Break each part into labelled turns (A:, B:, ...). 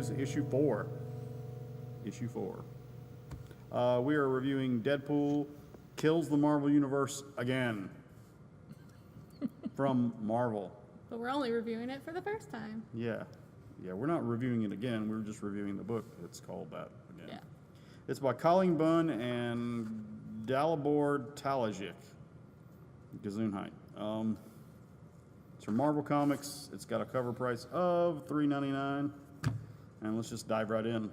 A: Reviews, issue 4. Issue 4. We are reviewing Deadpool Kills the Marvel Universe Again from Marvel.
B: But we're only reviewing it for the first time.
A: Yeah. Yeah, we're not reviewing it again. We're just reviewing the book. It's called that again.
B: Yeah.
A: It's by Colleen Bunn and Dalibor Talajic. Gesundheit. It's from Marvel Comics. It's got a cover price of $3.99. And let's just dive right in.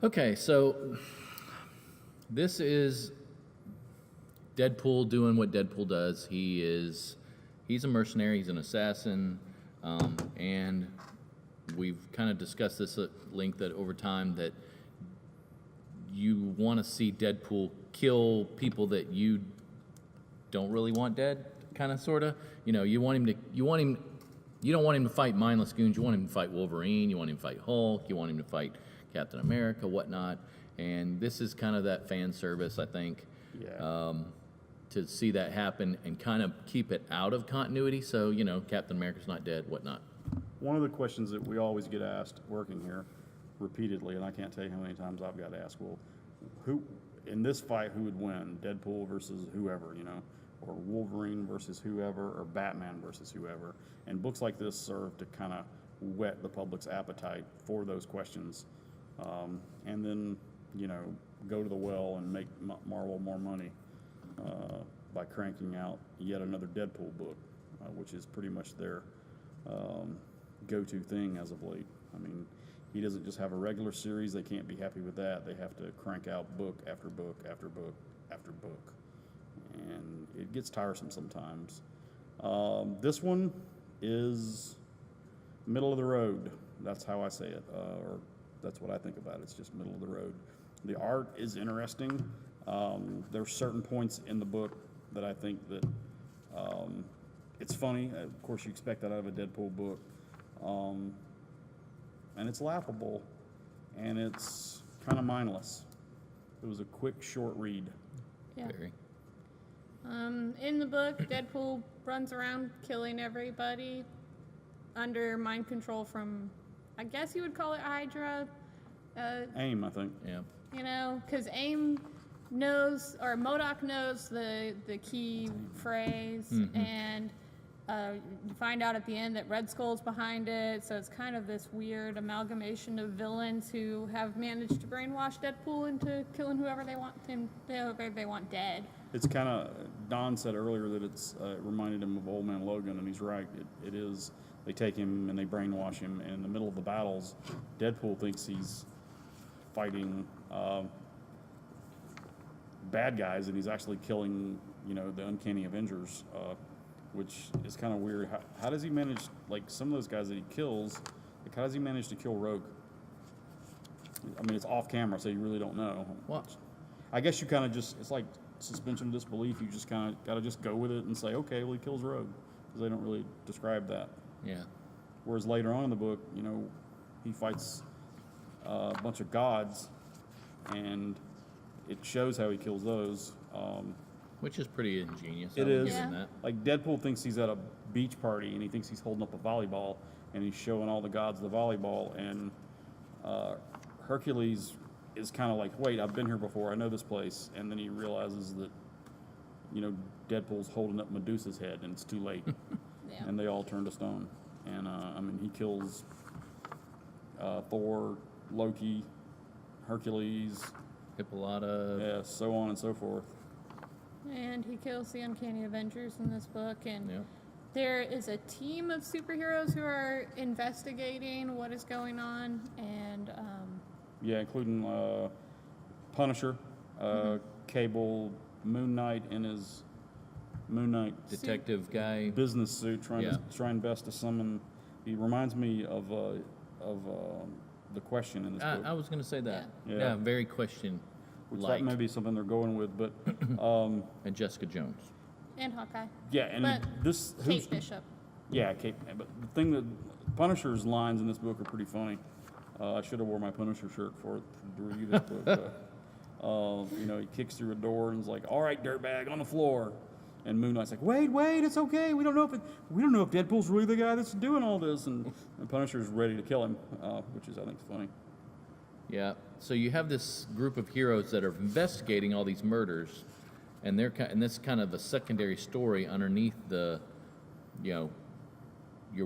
C: Okay, so this is Deadpool doing what Deadpool does. He's a mercenary, he's an assassin, and we've kind of discussed this at length over time that you want to see Deadpool kill people that you don't really want dead, kind of, sort of. You know, you don't want him to fight mindless goons. You want him to fight Wolverine. You want him to fight Hulk. You want him to fight Captain America, whatnot. And this is kind of that fan service, I think.
A: Yeah.
C: To see that happen and kind of keep it out of continuity. So, you know, Captain America's not dead, whatnot.
A: One of the questions that we always get asked working here repeatedly, and I can't tell you how many times I've got asked, well, who in this fight, who would win? Deadpool versus whoever, you know, or Wolverine versus whoever, or Batman versus whoever. And books like this serve to kind of whet the public's appetite for those questions. And then, you know, go to the well and make Marvel more money by cranking out yet another Deadpool book, which is pretty much their go-to thing as of late. I mean, he doesn't just have a regular series. They can't be happy with that. They have to crank out book after book after book after book. And it gets tiresome sometimes. This one is middle of the road. That's how I say it, or that's what I think about it. It's just middle of the road. The art is interesting. There are certain points in the book that I think that it's funny. Of course, you expect that out of a Deadpool book. And it's laughable, and it's kind of mindless. It was a quick, short read.
B: Yeah.
C: Very.
B: In the book, Deadpool runs around killing everybody under mind control from, I guess you would call it Hydra.
A: AIM, I think.
C: Yeah.
B: You know, because AIM knows, or MODOK knows the key phrase, and you find out at the end that Red Skull's behind it, so it's kind of this weird amalgamation of villains who have managed to brainwash Deadpool into killing whoever they want dead.
A: It's kind of, Don said earlier that it reminded him of Old Man Logan, and he's right. It is. They take him and they brainwash him, and in the middle of the battles, Deadpool thinks he's fighting bad guys, and he's actually killing, you know, the Uncanny Avengers, which is kind of weird. How does he manage, like, some of those guys that he kills, like, how does he manage to kill Rogue? I mean, it's off camera, so you really don't know.
C: What?
A: I guess you kind of just, it's like suspension of disbelief. You just kind of got to just go with it and say, okay, well, he kills Rogue, because they don't really describe that.
C: Yeah.
A: Whereas later on in the book, you know, he fights a bunch of gods, and it shows how he kills those.
C: Which is pretty ingenious.
A: It
C: I will
A: is.
C: give him
B: Yeah.
C: that.
A: Like, Deadpool thinks he's at a beach party, and he thinks he's holding up a volleyball, and he's showing all the gods the volleyball, and Hercules is kind of like, wait, I've been here before, I know this place, and then he realizes that, you know, Deadpool's holding up Medusa's head, and it's too late,
B: Yeah.
A: and they all turn to stone. And, I mean, he kills Thor, Loki, Hercules,
C: Hippolyta.
A: yeah, so on and so forth.
B: And he kills the Uncanny Avengers in this book, and
C: Yeah.
B: there is a team of superheroes who are investigating what is going on, and
A: Yeah, including Punisher, Cable, Moon Knight in his Moon Knight
C: Detective guy.
A: business suit,
C: Yeah.
A: trying best to summon. He reminds me of the Question in this book,
C: I was going to say that.
A: Yeah.
C: Yeah, very question
A: which that
C: like.
A: may be something they're going with. But
C: And Jessica Jones.
B: and Hawkeye.
A: yeah, and
B: But
A: this
B: Kate Bishop.
A: Yeah, Kate. But the thing that Punisher's lines in this book are pretty funny. I should have wore my Punisher shirt for it to review this book. You know, he kicks through a door and is like, "All right, dirtbag, on the floor." And Moon Knight's like, wait, it's okay. We don't know if Deadpool's really the guy that's doing all this. And Punisher's ready to kill him, which is, I think, funny.
C: Yeah. So you have this group of heroes that are investigating all these murders, and and this is kind of a secondary story underneath the, you're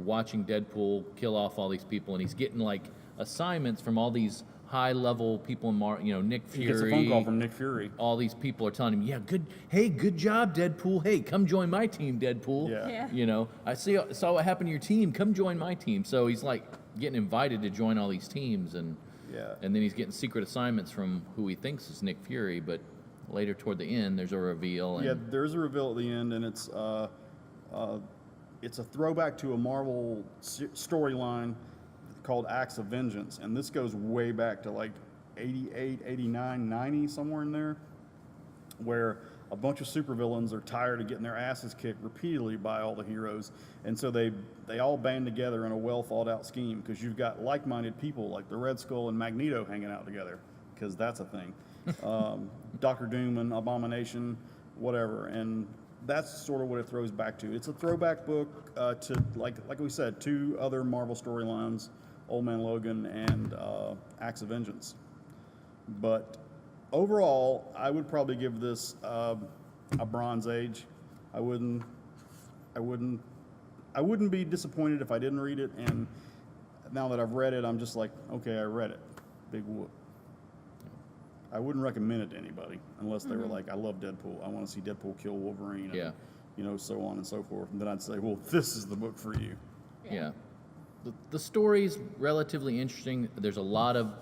C: watching Deadpool kill off all these people, and he's getting like assignments from all these high-level people in Nick Fury.
A: He gets a phone call from Nick Fury.
C: All these people are telling him, good job, Deadpool. Hey, come join my team, Deadpool.
B: Yeah.
C: I saw what happened to your team. Come join my team. So he's like getting invited to join all these teams, and then he's getting secret assignments from who he thinks is Nick Fury, but later toward the end, there's a reveal. And
A: there's a reveal at the end, and it's a throwback to a Marvel storyline called Acts of Vengeance, and this goes way back to like 88, 89, 90, somewhere in there, where a bunch of supervillains are tired of getting their asses kicked repeatedly by all the heroes, and so they all band together in a well thought out scheme, because you've got like-minded people like the Red Skull and Magneto hanging out together, because that's a thing. Doctor Doom and Abomination, whatever, and that's sort of what it throws back to. It's a throwback book to, like we said, two other Marvel storylines, Old Man Logan and Acts of Vengeance. But overall, I would probably give this a Bronze Age. I wouldn't be disappointed if I didn't read it. And now that I've read it, I'm just like, okay, I read it. Big whoop. I wouldn't recommend it to anybody unless they were like, I love Deadpool. I want to see Deadpool kill Wolverine. And, so on and so forth. And then I'd say, well, this is the book for you.
C: Yeah. The story's relatively interesting. There's a lot of,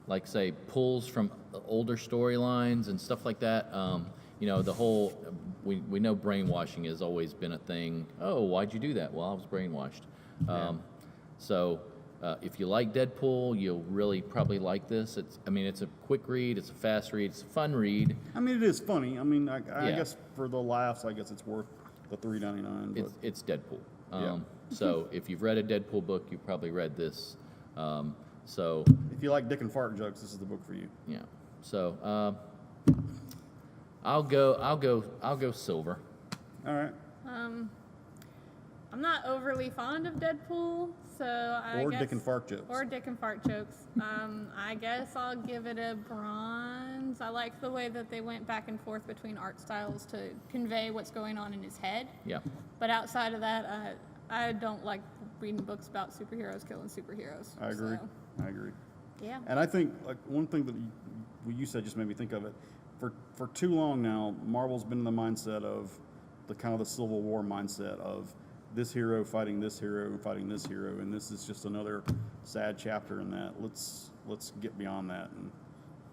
C: like, say, pulls from older storylines and stuff like that. The whole, we know brainwashing has always been a thing. Oh, why'd you do that? Well, I was brainwashed. So if you like Deadpool, you'll really probably like this. It's a quick read. It's a fast read. It's a fun read.
A: It is funny. I guess for the laughs, I guess it's worth the $3.99.
C: It's Deadpool. So if you've read a Deadpool book, you've probably read this. So
A: if you like dick and fart jokes, this is the book for you.
C: Yeah. So I'll go silver.
A: All right.
B: I'm not overly fond of Deadpool, so I guess...
A: dick and fart jokes.
B: Or dick and fart jokes. I guess I'll give it a bronze. I like the way that they went back and forth between art styles to convey what's going on in his head.
C: Yeah.
B: But outside of that, I don't like reading books about superheroes killing superheroes.
A: I agree.
B: So,
A: I agree.
B: Yeah.
A: And I think one thing that you said just made me think of it. For too long now, Marvel's been in the mindset of the kind of the Civil War mindset of this hero fighting this hero and fighting this hero, and this is just another sad chapter in that. Let's get beyond that and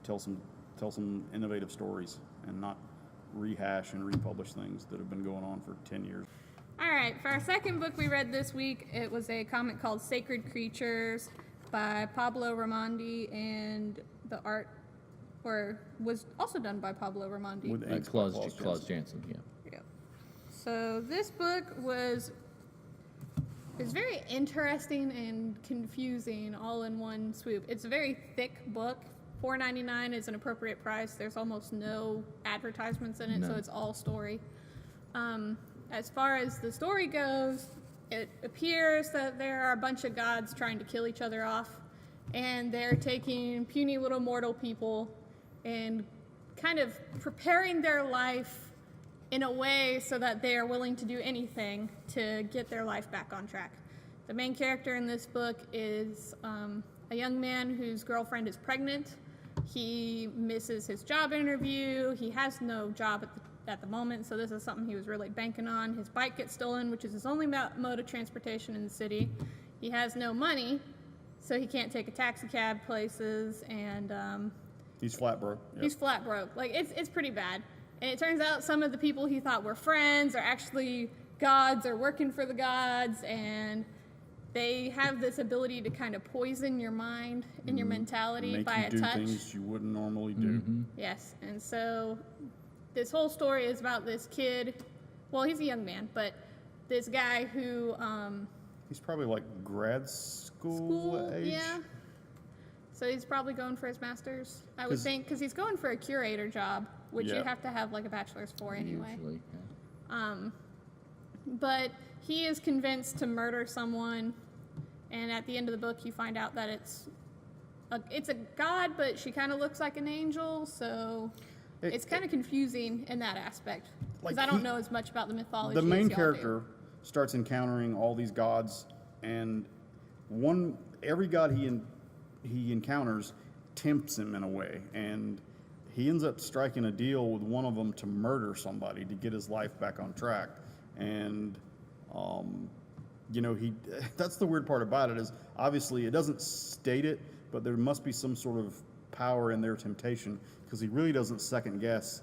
A: tell some innovative stories and not rehash and republish things that have been going on for 10 years.
B: All right, for our second book we read this week, it was a comic called Sacred Creatures by Pablo Raimondi, and the art was also done by Pablo Raimondi.
A: With inks by
C: Claus Janson, yeah.
B: So this book was very interesting and confusing all in one swoop. It's a very thick book. $4.99 is an appropriate price. There's almost no advertisements in it, so it's all story. As far as the story goes, it appears that there are a bunch of gods trying to kill each other off, and they're taking puny little mortal people and kind of preparing their life in a way so that they are willing to do anything to get their life back on track. The main character in this book is a young man whose girlfriend is pregnant. He misses his job interview. He has no job at the moment, so this is something he was really banking on. His bike gets stolen, which is his only mode of transportation in the city. He has no money, so he can't take a taxi cab places, and
A: he's flat broke. Yep.
B: He's flat broke. Like, it's pretty bad. And it turns out some of the people he thought were friends are actually gods or working for the gods, and they have this ability to kind of poison your mind and your mentality by a touch.
A: Make you do things you wouldn't normally do.
C: Mm-hmm.
B: Yes, and so this whole story is about this kid. Well, he's a young man, but this guy who
A: he's probably like grad school age.
B: Yeah. So he's probably going for his master's, I would
A: 'Cause-
B: think, because he's going for a curator job, which you
A: Yeah.
B: have to have like a bachelor's for anyway.
C: Usually, yeah.
B: But he is convinced to murder someone, and at the end of the book, you find out that it's a god, but she kind of looks like an angel, so it's kind of confusing in that aspect. Because
A: Like
B: I don't
A: he-
B: know as much about the mythology.
A: The main
B: as y'all do.
A: character starts encountering all these gods, and every god he encounters tempts him in a way, and he ends up striking a deal with one of them to murder somebody to get his life back on track. And that's the weird part about it, is obviously it doesn't state it, but there must be some sort of power in their temptation, because he really doesn't second guess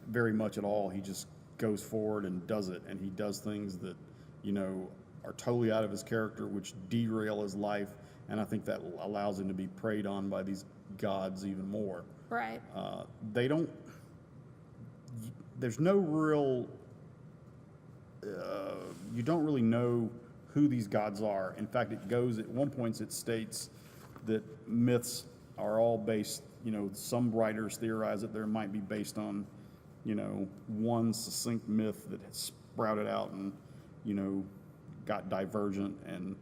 A: very much at all. He just goes forward and does it, and he does things that are totally out of his character, which derail his life, and I think that allows him to be preyed on by these gods even more.
B: Right.
A: There's no real, you don't really know who these gods are. In fact, at one point it states that myths are all based, some writers theorize that there might be based on, one succinct myth that has sprouted out and, got divergent. And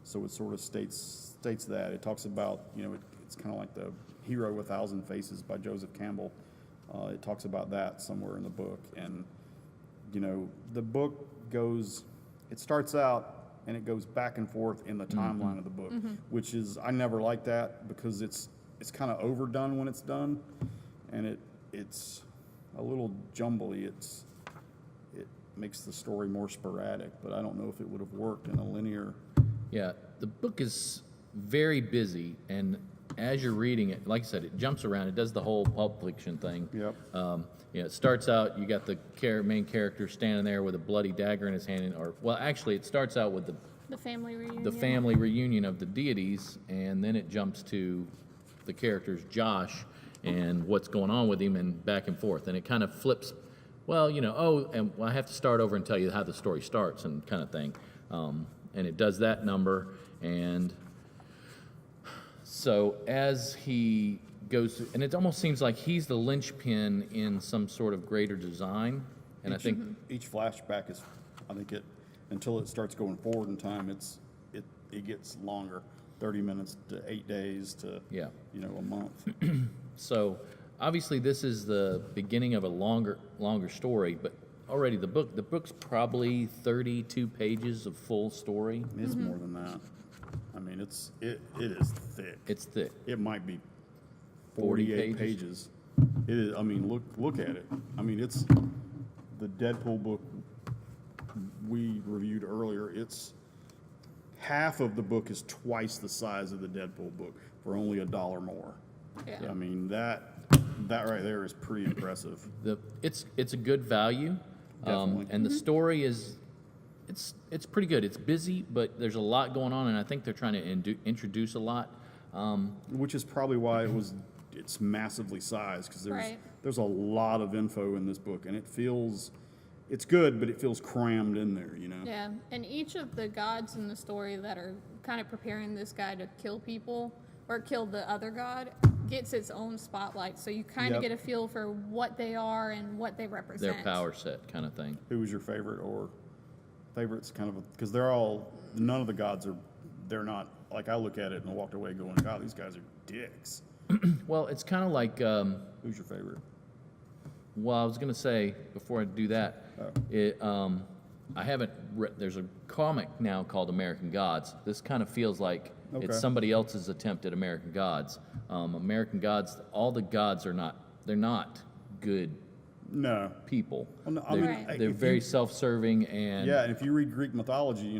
A: so it sort of states that. It talks about, it's kind of like the Hero with 1,000 Faces by Joseph Campbell. It talks about that somewhere in the book. And, the book it starts out and it goes back and forth in the timeline of the book, which is, I never like that, because it's kind of overdone when it's done, and it's a little jumbly. It makes the story more sporadic, but I don't know if it would have worked in a linear.
C: Yeah, the book is very busy, and as you're reading it, like I said, it jumps around. It does the whole Pulp Fiction thing.
A: Yep.
C: It starts out, you got the main character standing there with a bloody dagger in his hand, actually, it starts out with
B: The family reunion.
C: the family reunion of the deities, and then it jumps to the characters Josh and what's going on with him, and back and forth, and it kind of flips. I have to start over and tell you how the story starts, and kind of thing, and it does that number, and so as he goes, and it almost seems like he's the linchpin in some sort of greater design, and I think
A: Each flashback is, I think until it starts going forward in time, it gets longer, 30 minutes to 8 days to,
C: Yeah.
A: A month.
C: so. Obviously, this is the beginning of a longer story, but already the book's probably 32 pages of full story.
A: It's more than that. I mean, it is thick.
C: It's thick.
A: It might be
C: 40
A: 48
C: pages.
A: pages. It is. I mean, look at it. I mean, it's the Deadpool book we reviewed earlier. It's half of the book is twice the size of the Deadpool book for only $1 more.
B: Yeah.
A: I mean, that right there is pretty impressive.
C: It's a good value,
A: Definitely.
C: and the story is it's pretty good. It's busy, but there's a lot going on, and I think they're trying to introduce a lot.
A: Which is probably why it's massively sized, because
B: Right.
A: there's a lot of info in this book, and it's good, but it feels crammed in there,
B: Yeah, and each of the gods in the story that are kind of preparing this guy to kill people or kill the other god gets its own spotlight, so you kind of
A: Yep.
B: get a feel for what they are and what they represent.
C: Their power set kind of thing.
A: Who was your favorite, or favorites kind of, because none of the gods they're not, like, I look at it and I walked away going, God, these guys are dicks.
C: Well, it's kind of like
A: Who's your favorite?
C: well, I was gonna say before I do that,
A: Oh.
C: I haven't read. There's a comic now called American Gods. This kind of feels like
A: Okay.
C: it's somebody else's attempt at American Gods. American Gods, all the gods they're not good
A: No.
C: people.
A: Well, no, I
C: they're
A: mean,
C: they're
A: if
C: very
A: you-
C: self-serving, and
A: Yeah, and if you read Greek mythology,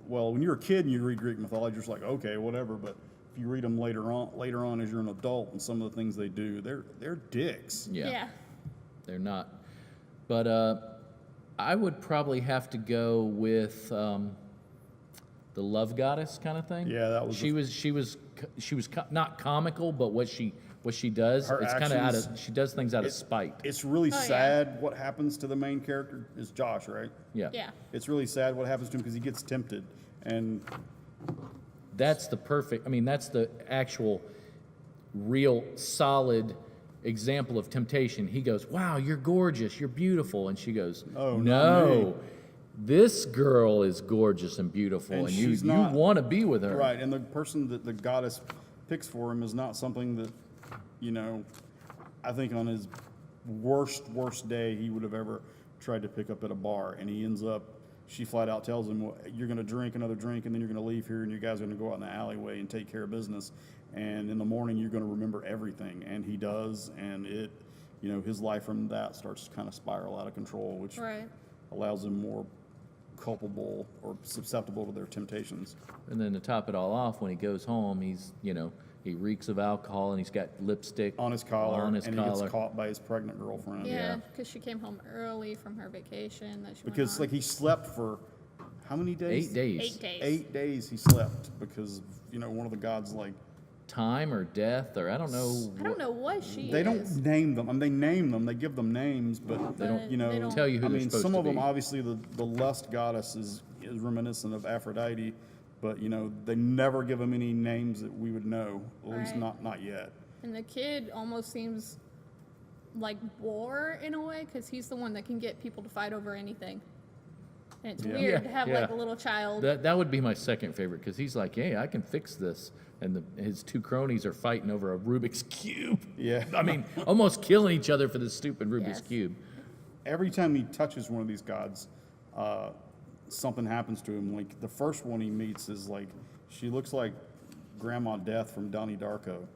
A: well, when you're a kid and you read Greek mythology, you're just like, okay, whatever. But if you read them later on as you're an adult, and some of the things they do, they're dicks.
B: Yeah.
C: they're not. But I would probably have to go with the love goddess kind of thing.
A: Yeah, that was
C: She was not comical, but what she does,
A: Her
C: it's kind of out
A: actions-
C: of. She does things out of spite.
A: It's really
B: Oh, yeah.
A: sad what happens to the main character is Josh, right?
C: Yeah.
B: Yeah.
A: It's really sad what happens to him because he gets tempted, and
C: That's the perfect. I mean, that's the actual, real, solid example of temptation. He goes, "Wow, you're gorgeous, you're beautiful," and she goes,
A: Oh, not me.
C: "No, this girl is gorgeous and beautiful, and you
A: she's not-
C: want to be with her."
A: Right, and the person that the goddess picks for him is not something that, you know, I think on his worst day he would have ever tried to pick up at a bar, and he ends up, she flat out tells him, well, you're going to drink another drink, and then you're going to leave here, and you guys are going to go out in the alleyway and take care of business, and in the morning you're going to remember everything, and he does, and it, you know, his life from that starts to kind of spiral out of control, which
B: Right.
A: allows him more culpable or susceptible to their temptations.
C: And then to top it all off, when he goes home, he's, you know, he reeks of alcohol, and he's got lipstick
A: On his collar,
C: on his
A: and he
C: collar.
A: gets caught by his pregnant girlfriend.
B: Yeah, because she came home early from her vacation that she
A: Because
B: went
A: like he slept for how many days?
C: 8 days.
B: 8 days.
A: 8 days he slept because, you know, one of the gods, like,
C: Time or death, or I don't know.
B: I don't know what she
A: they
B: is.
A: don't name them. I mean, they name them, they give them names, but
C: They don't
A: you know,
B: they don't-
C: tell you who
A: I
C: they're
A: mean,
C: supposed
A: some
C: to
A: of them,
C: be.
A: obviously, the lust goddess is reminiscent of Aphrodite, but, you know, they never give them any names that we would know, at least
B: Right.
A: not yet.
B: And the kid almost seems like War in a way, because he's the one that can get people to fight over anything. And it's
A: Yeah.
B: weird
C: Yeah,
B: to have
C: yeah.
B: like a little child.
C: That would be my second favorite, because he's like, "Hey, I can fix this," and his two cronies are fighting over a Rubik's cube.
A: Yeah.
C: I mean, almost killing each other for this stupid Rubik's
B: Yes.
C: cube.
A: Every time he touches one of these gods, something happens to him. Like the first one he meets is like, she looks like Grandma Death from Donnie Darko,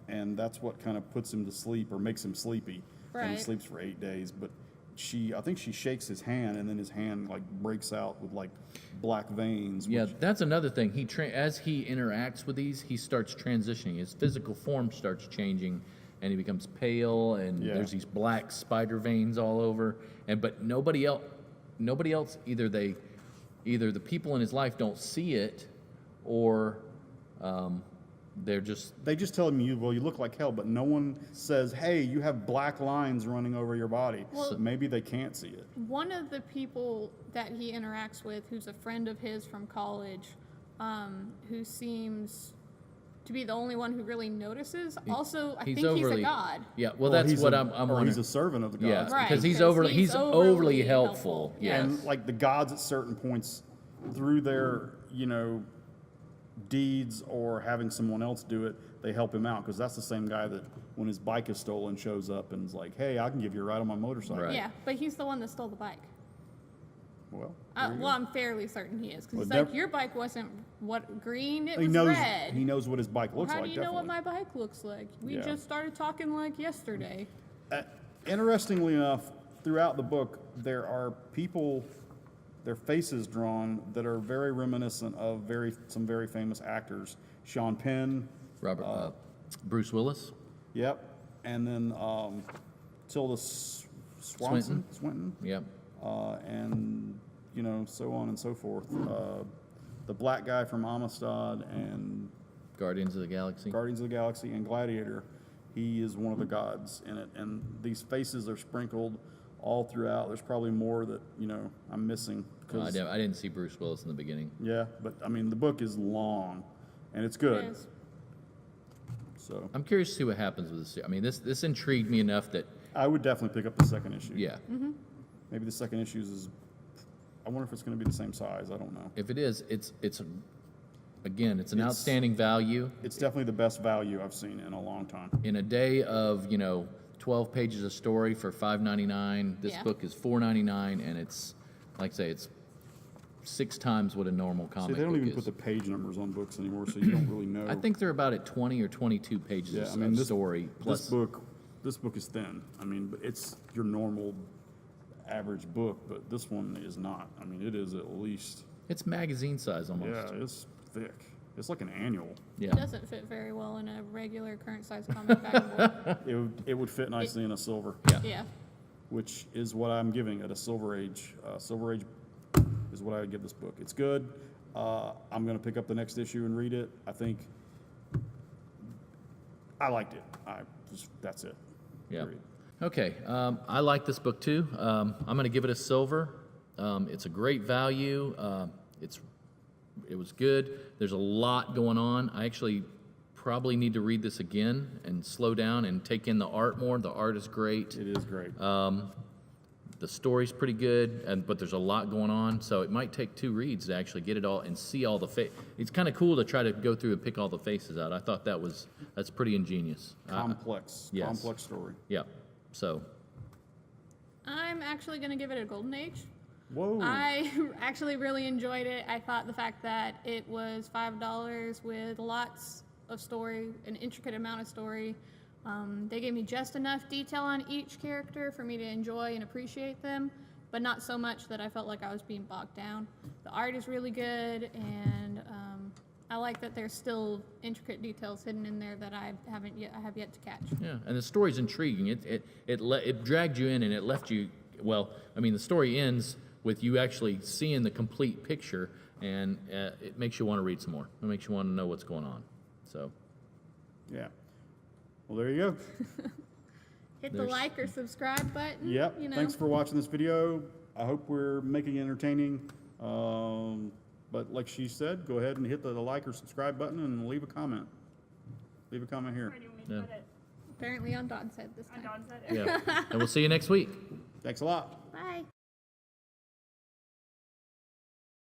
A: and that's what kind of puts him to sleep or makes him sleepy. And he
B: Right.
A: sleeps for 8 days. But I think she shakes his hand, and then his hand like breaks out with like black veins.
C: Yeah,
A: which-
C: that's another thing. As he interacts with these, he starts transitioning. His physical form starts changing, and he becomes pale, and
A: Yeah.
C: there's these black spider veins all over. But nobody else. Either the people in his life don't see it, or they're just.
A: They just tell him, you look like hell, but no one says, hey, you have black lines running over your body.
B: Well-
A: Maybe they can't see it.
B: One of the people that he interacts with, who's a friend of his from college, who seems to be the only one who really notices. Also, I think he's a god.
C: Yeah, well,
A: Or
C: that's
A: he's
C: what
A: a-
C: I'm
A: or
C: wondering.
A: he's a servant of the
C: Yeah,
A: gods.
B: Right,
C: because he's
B: because he's
C: overly
B: overly
C: helpful.
B: helpful.
C: Yes.
A: And like the gods at certain points through their, you know, deeds or having someone else do it, they help him out, because that's the same guy that when his bike is stolen shows up and is like, hey, I can give you a ride on my motorcycle.
C: Right.
B: Yeah, but he's the one that stole the bike.
A: Well, there you
B: Well,
A: go.
B: I'm fairly certain he is, because
A: Well,
B: he's like,
A: def-
B: your bike wasn't green, it
A: he
B: was
A: knows
B: red.
A: he knows what his bike looks
B: How
A: like.
B: do you know what
A: definitely.
B: my bike looks like? We
A: Yeah.
B: just started talking like yesterday.
A: Interestingly enough, throughout the book, there are people, their faces drawn that are very reminiscent of some very famous actors. Sean Penn,
C: Bruce Willis.
A: yep, and then Tilda Swinton,
C: Yep.
A: and you know, so on and so forth. The black guy from Amistad and
C: Guardians of the Galaxy.
A: Guardians of the Galaxy and Gladiator, he is one of the gods in it. And these faces are sprinkled all throughout. There's probably more that, you know, I'm missing.
C: No, I
A: 'cause-
C: didn't see Bruce Willis in the beginning.
A: yeah, but I mean, the book is long and it's good.
B: Yes.
A: So
C: I'm curious to see what happens with this. I mean, this intrigued me enough that,
A: I would definitely pick up the second issue.
C: yeah,
A: Maybe the second issue is, I wonder if it's going to be the same size. I don't know.
C: if it is, it's again, it's an
A: It's-
C: outstanding value.
A: It's definitely the best value I've seen in a long time.
C: In a day of 12 pages of story for $5.99, this
B: Yeah.
C: book is $4.99, and it's like I say, it's 6 times what a normal
A: See,
C: comic
A: they don't
C: book
A: even
C: is.
A: put the page numbers on books anymore, so you don't really know.
C: I think they're about at 20 or 22 pages
A: Yeah,
C: of
A: I mean, this
C: story. Plus,
A: this book is thin. I mean, but it's your normal average book, but this one is not. I mean, it is at least,
C: it's magazine size almost.
A: yeah, it's thick. It's like an annual.
C: Yeah.
B: It doesn't fit very well in a regular current size comic bag.
A: It would fit nicely in a silver,
B: Yeah.
A: which is what I'm giving at a Silver Age. Silver Age is what I would give this book. It's good. I'm going to pick up the next issue and read it. I think I liked it. That's it.
C: Yeah.
A: Period.
C: Okay. I like this book too. I'm going to give it a silver. It's a great value. It's it was good. There's a lot going on. I actually probably need to read this again and slow down and take in the art more. The art is great.
A: It is great.
C: The story's pretty good, but there's a lot going on, so it might take 2 reads to actually get it all and see all the It's kind of cool to try to go through and pick all the faces out. I thought that's pretty ingenious.
A: Complex story.
C: Yeah. So.
B: I'm actually going to give it a golden age.
A: Whoa.
B: I actually really enjoyed it. I thought the fact that it was $5 with lots of story, an intricate amount of story. They gave me just enough detail on each character for me to enjoy and appreciate them, but not so much that I felt like I was being bogged down. The art is really good, and I like that there's still intricate details hidden in there that I have yet to catch.
C: Yeah, and the story's intriguing. It dragged you in, and it left you. Well, I mean, the story ends with you actually seeing the complete picture, and it makes you want to read some more. It makes you want to know what's going on. So.
A: Yeah. Well, there you go.
B: Hit the like or subscribe button.
A: Yep.
B: You know.
A: Thanks for watching this video. I hope we're making it entertaining. But like she said, go ahead and hit the like or subscribe button and leave a comment. Leave a comment here.
C: Yeah.
B: Apparently on Dawn's head this time.
C: Yeah, and we'll see you next week.
A: Thanks a lot.